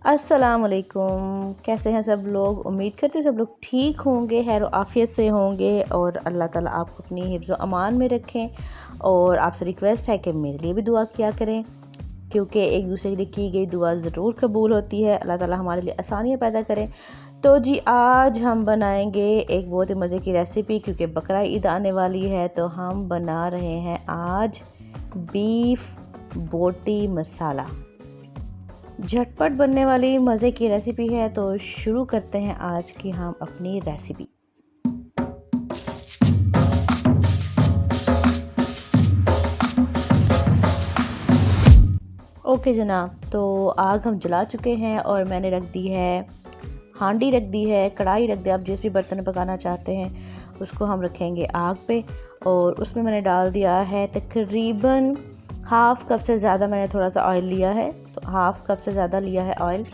अस्सलामुअलैकुम। कैसे हैं सब लोग? उम्मीद करते हैं सब लोग ठीक होंगे, खैर आफ़ियत से होंगे और अल्लाह ताला आपको अपनी हिफ्ज़ व अमान में रखें। और आपसे रिक्वेस्ट है कि मेरे लिए भी दुआ किया करें, क्योंकि एक दूसरे के लिए की गई दुआ ज़रूर कबूल होती है। अल्लाह ताला हमारे लिए आसानियाँ पैदा करें। तो जी आज हम बनाएंगे एक बहुत ही मज़े की रेसिपी, क्योंकि बकरा ईद आने वाली है। तो हम बना रहे हैं आज बीफ बोटी मसाला। झटपट बनने वाली मज़े की रेसिपी है। तो शुरू करते हैं आज की हम अपनी रेसिपी। ओके जनाब, तो आग हम जला चुके हैं और मैंने रख दी है हांडी, रख दी है कढ़ाई, रख दिया। आप जिस भी बर्तन में पकाना चाहते हैं उसको हम रखेंगे आग पे। और उसमें मैंने डाल दिया है तकरीबन हाफ़ कप से ज़्यादा मैंने थोड़ा सा ऑयल लिया है। तो हाफ़ कप से ज़्यादा लिया है ऑयल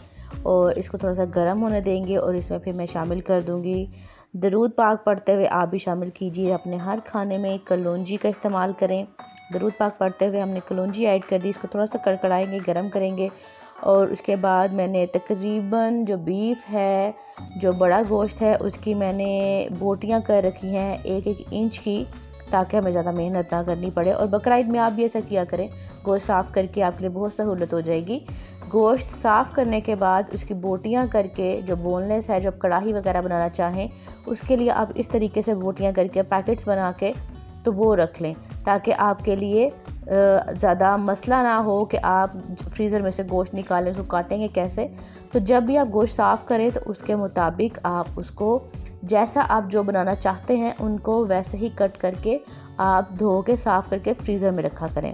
और इसको थोड़ा सा गर्म होने देंगे। और इसमें फिर मैं शामिल कर दूंगी दरूद पाक पढ़ते हुए। आप भी शामिल कीजिए, अपने हर खाने में कलौंजी का इस्तेमाल करें। दरूद पाक पढ़ते हुए हमने कलौंजी ऐड कर दी। इसको थोड़ा सा कड़कड़ाएंगे, गर्म करेंगे। और उसके बाद मैंने तकरीबन जो बीफ है, जो बड़ा गोश्त है, उसकी मैंने बोटियाँ कर रखी हैं 1-1 इंच की, ताकि हमें ज़्यादा मेहनत ना करनी पड़े। और बकरा ईद में आप भी ऐसा किया करें, गोश्त साफ़ करके आपके लिए बहुत सहूलत हो जाएगी। गोश्त साफ़ करने के बाद उसकी बोटियां करके, जो बोनलेस है, जो आप कढ़ाई वगैरह बनाना चाहें उसके लिए आप इस तरीके से बोटियां करके पैकेट्स बना के तो वो रख लें, ताकि आपके लिए ज़्यादा मसला ना हो कि आप फ्रीज़र में से गोश्त निकालें, उसको काटेंगे कैसे। तो जब भी आप गोश्त साफ़ करें तो उसके मुताबिक आप उसको, जैसा आप जो बनाना चाहते हैं उनको वैसे ही कट करके आप धो के साफ़ करके फ्रीज़र में रखा करें।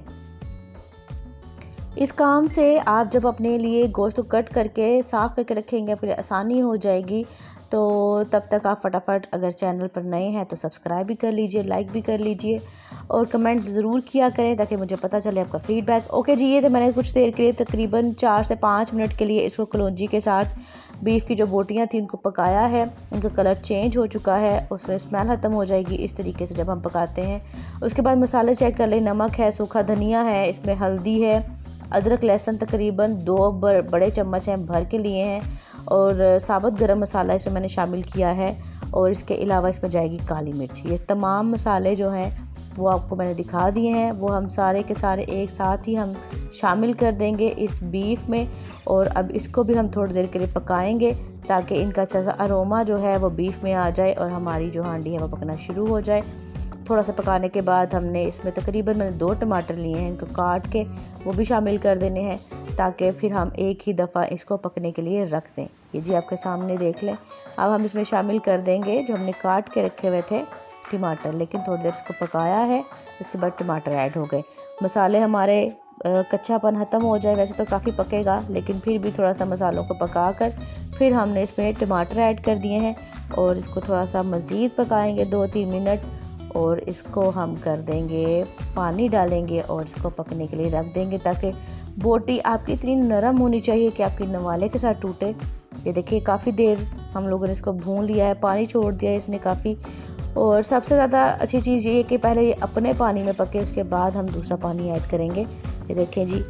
इस काम से आप जब अपने लिए गोश्त को कट करके साफ़ करके रखेंगे, फिर आसानी हो जाएगी। तो तब तक आप फटाफट, अगर चैनल पर नए हैं तो सब्सक्राइब भी कर लीजिए, लाइक भी कर लीजिए और कमेंट ज़रूर किया करें, ताकि मुझे पता चले आपका फ़ीडबैक। ओके जी, ये तो मैंने कुछ देर के लिए, तकरीबन 4 से 5 मिनट के लिए इसको कलौंजी के साथ बीफ की जो बोटियां थी उनको पकाया है। उनका कलर चेंज हो चुका है, उसमें स्मेल ख़त्म हो जाएगी इस तरीके से जब हम पकाते हैं। उसके बाद मसाले चेक कर लें। नमक है, सूखा धनिया है, इसमें हल्दी है, अदरक लहसुन तकरीबन 2 बड़े चम्मच हैं भर के लिए हैं। और साबुत गरम मसाला इसमें मैंने शामिल किया है। और इसके अलावा इसमें जाएगी काली मिर्च। ये तमाम मसाले जो हैं वो आपको मैंने दिखा दिए हैं। वो हम सारे के सारे एक साथ ही हम शामिल कर देंगे इस बीफ में। और अब इसको भी हम थोड़ी देर के लिए पकाएंगे, ताकि इनका अच्छा सा अरोमा जो है वो बीफ में आ जाए और हमारी जो हांडी है वो पकना शुरू हो जाए। थोड़ा सा पकाने के बाद हमने इसमें तकरीबन मैंने 2 टमाटर लिए हैं, इनको काट के वो भी शामिल कर देने हैं, ताकि फिर हम एक ही दफ़ा इसको पकने के लिए रख दें। ये जी आपके सामने देख लें। अब हम इसमें शामिल कर देंगे जो हमने काट के रखे हुए थे टमाटर, लेकिन थोड़ी देर इसको पकाया है, उसके बाद टमाटर ऐड हो गए। मसाले हमारे कच्चापन ख़त्म हो जाए, वैसे तो काफ़ी पकेगा लेकिन फिर भी थोड़ा सा मसालों को पका कर फिर हमने इसमें टमाटर ऐड कर दिए हैं। और इसको थोड़ा सा मज़ीद पकाएंगे 2-3 मिनट। और इसको हम कर देंगे, पानी डालेंगे और इसको पकने के लिए रख देंगे, ताकि बोटी आपकी इतनी नरम होनी चाहिए कि आपकी नवाले के साथ टूटे। ये देखिए काफ़ी देर हम लोगों ने इसको भून लिया है, पानी छोड़ दिया है इसने काफ़ी। और सबसे ज़्यादा अच्छी चीज़ ये है कि पहले ये अपने पानी में पके, उसके बाद हम दूसरा पानी ऐड करेंगे। ये देखें जी,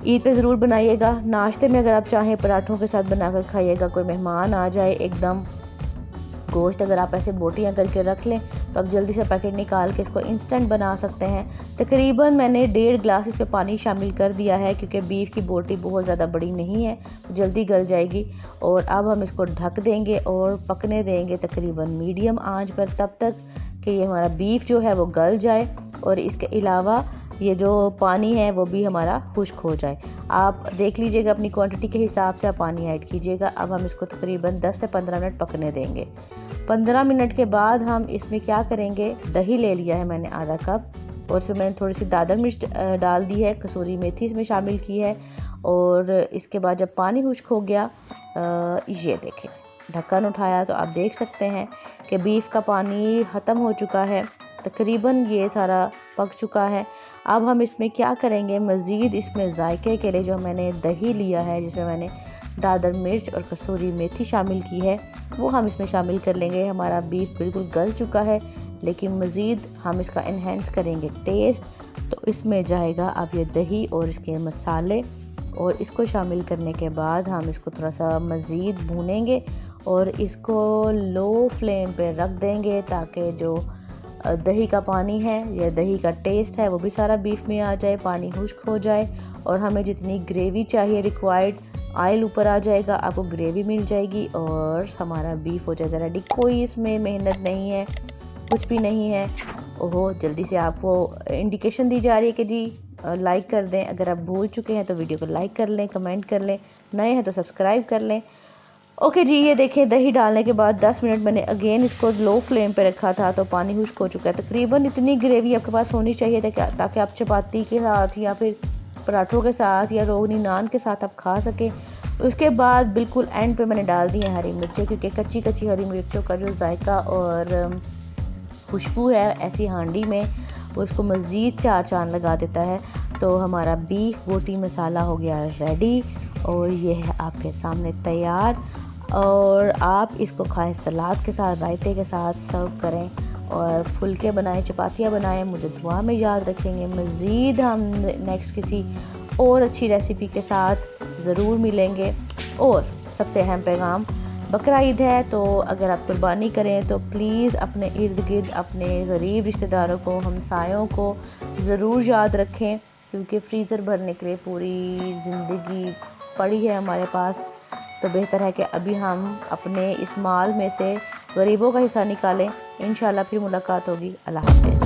ईद पे ज़रूर बनाइएगा। नाश्ते में अगर आप चाहें पराठों के साथ बनाकर खाइएगा, कोई मेहमान आ जाए एकदम। गोश्त अगर आप ऐसे बोटियां करके रख लें तो आप जल्दी से पैकेट निकाल के इसको इंस्टेंट बना सकते हैं। तकरीबन मैंने 1.5 गिलास इस पे पानी शामिल कर दिया है, क्योंकि बीफ की बोटी बहुत ज़्यादा बड़ी नहीं है, जल्दी गल जाएगी। और अब हम इसको ढक देंगे और पकने देंगे तकरीबन मीडियम आंच पर, तब तक कि ये हमारा बीफ जो है वो गल जाए और इसके अलावा ये जो पानी है वो भी हमारा खुश्क हो जाए। आप देख लीजिएगा, अपनी क्वांटिटी के हिसाब से आप पानी ऐड कीजिएगा। अब हम इसको तकरीबन 10 से 15 मिनट पकने देंगे। 15 मिनट के बाद हम इसमें क्या करेंगे, दही ले लिया है मैंने आधा कप, और इसमें मैंने थोड़ी सी दादर मिर्च डाल दी है, कसूरी मेथी इसमें शामिल की है। और इसके बाद जब पानी खुश्क हो गया, ये देखें, ढक्कन उठाया तो आप देख सकते हैं कि बीफ का पानी ख़त्म हो चुका है, तकरीबन ये सारा पक चुका है। अब हम इसमें क्या करेंगे, मज़ीद इसमें जायके के लिए जो मैंने दही लिया है, जिसमें मैंने दादर मिर्च और कसूरी मेथी शामिल की है, वो हम इसमें शामिल कर लेंगे। हमारा बीफ बिल्कुल गल चुका है, लेकिन मज़ीद हम इसका इन्हेंस करेंगे टेस्ट। तो इसमें जाएगा अब ये दही और इसके मसाले और इसको शामिल करने के बाद हम इसको थोड़ा सा मज़ीद भूनेंगे और इसको लो फ्लेम पे रख देंगे ताकि जो दही का पानी है या दही का टेस्ट है वो भी सारा बीफ में आ जाए, पानी खुश्क हो जाए और हमें जितनी ग्रेवी चाहिए रिक्वायर्ड ऑयल ऊपर आ जाएगा, आपको ग्रेवी मिल जाएगी और हमारा बीफ हो जाएगा रेडी। कोई इसमें मेहनत नहीं है, कुछ भी नहीं है। ओहो, जल्दी से आपको इंडिकेशन दी जा रही है कि जी लाइक कर दें। अगर आप भूल चुके हैं तो वीडियो को लाइक कर लें, कमेंट कर लें, नए हैं तो सब्सक्राइब कर लें। ओके जी, ये देखें दही डालने के बाद 10 मिनट मैंने अगेन इसको लो फ्लेम पे रखा था तो पानी खुश्क हो चुका है। तकरीबन इतनी ग्रेवी आपके पास होनी चाहिए ताकि आप चपाती के साथ या फिर पराठों के साथ या रोगनी नान के साथ आप खा सकें। उसके बाद बिल्कुल एंड पे मैंने डाल दी है हरी मिर्चें, क्योंकि कच्ची कच्ची हरी मिर्चों का जो जायका और खुशबू है ऐसी हांडी में वो इसको मज़ीद चार चांद लगा देता है। तो हमारा बीफ बोटी मसाला हो गया रेडी और ये है आपके सामने तैयार। और आप इसको खाएं सलाद के साथ, रायते के साथ सर्व करें और फुलके बनाएं, चपातियाँ बनाएं। मुझे दुआ में याद रखेंगे। मज़ीद हम नेक्स्ट किसी और अच्छी रेसिपी के साथ ज़रूर मिलेंगे। और सबसे अहम पैगाम, बकरा ईद है तो अगर आप कुर्बानी करें तो प्लीज़ अपने इर्द गिर्द अपने गरीब रिश्तेदारों को, हमसायों को ज़रूर याद रखें, क्योंकि फ्रीज़र भरने के लिए पूरी ज़िंदगी पड़ी है हमारे पास। तो बेहतर है कि अभी हम अपने इस माल में से गरीबों का हिस्सा निकालें। इंशाल्लाह फिर मुलाकात होगी। अल्लाह हाफ़िज़।